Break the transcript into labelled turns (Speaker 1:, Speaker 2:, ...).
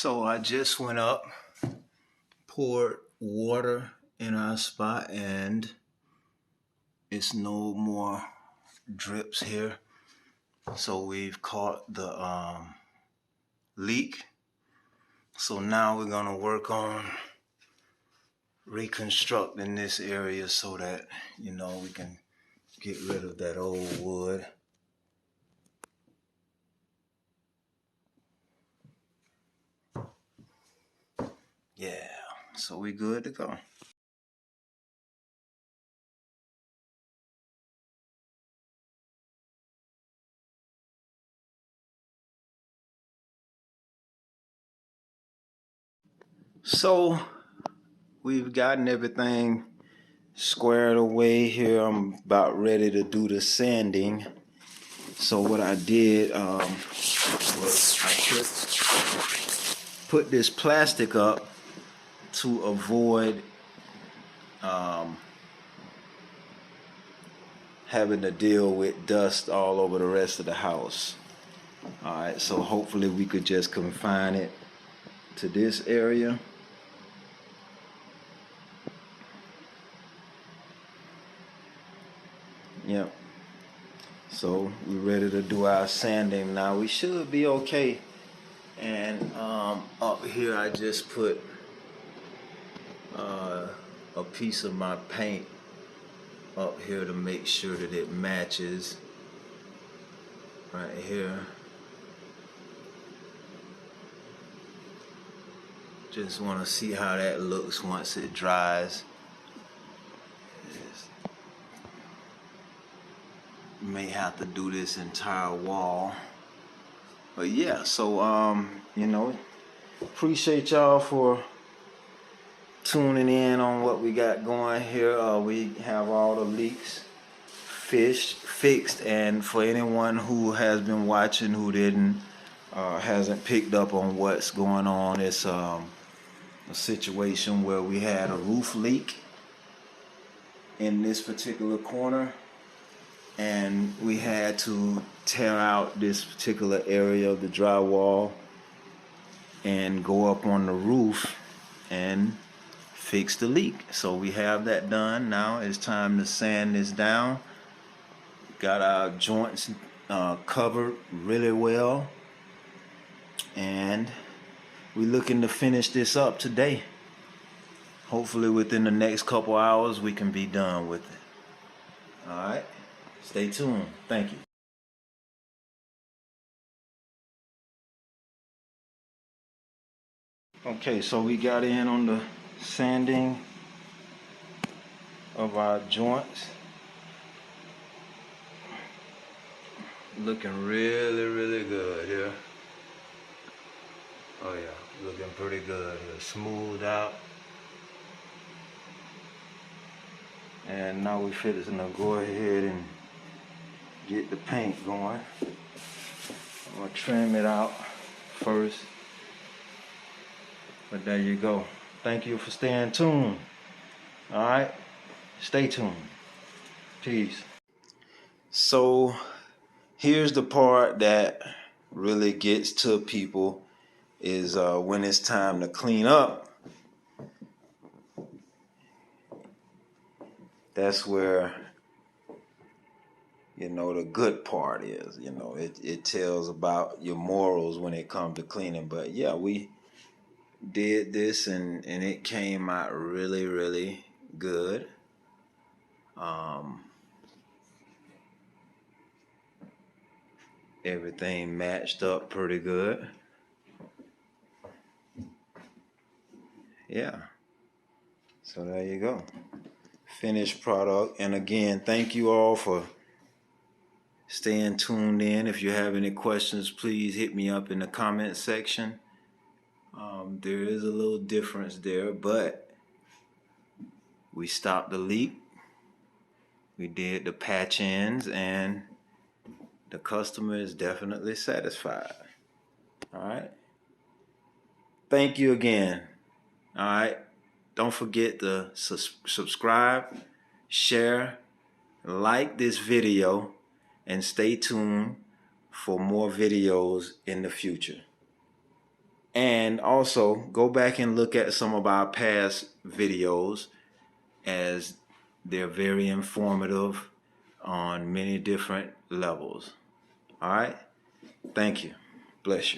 Speaker 1: So I just went up, poured water in our spot, and it's no more drips here. So we've caught the leak. So now we're gonna work on reconstructing this area so that, we can get rid of that old wood. Yeah, so we good to go. So we've gotten everything squared away here. I'm about ready to do the sanding. So what I did was I put this plastic up to avoid having to deal with dust all over the rest of the house. Alright, so hopefully we could just confine it to this area. Yep. So we're ready to do our sanding now. We should be okay. And up here I just put a piece of my paint up here to make sure that it matches right here. Just want to see how that looks once it dries. May have to do this entire wall, but yeah. So appreciate y'all for tuning in on what we got going here. We have all the leaks fixed, and for anyone who has been watching who hasn't picked up on what's going on, it's a situation where we had a roof leak in this particular corner, and we had to tear out this particular area of the drywall and go up on the roof and fix the leak. So we have that done. Now it's time to sand this down. Got our joints covered really well, and we're looking to finish this up today. Hopefully within the next couple hours we can be done with it. Alright, stay tuned. Thank you. Okay, so we got in on the sanding of our joints. Looking really good here. Oh yeah, looking pretty good here. Smoothed out. And now we're fixing to go ahead and get the paint going. I'm gonna trim it out first. But there you go. Thank you for staying tuned. Alright, stay tuned. Peace. So here's the part that really gets to people is when it's time to clean up. That's where the good part is. It tells about your morals when it comes to cleaning. But yeah, we did this and it came out really good. Everything matched up pretty good. Yeah, so there you go, finished product. And again, thank you all for staying tuned in. If you have any questions, please hit me up in the comment section. There is a little difference there, but we stopped the leak, we did the patch ins, and the customer is definitely satisfied. Alright, thank you again. Alright, don't forget to subscribe, share, like this video, and stay tuned for more videos in the future. And also go back and look at some of our past videos, as they're very informative on many different levels. All right. Thank you. Bless you.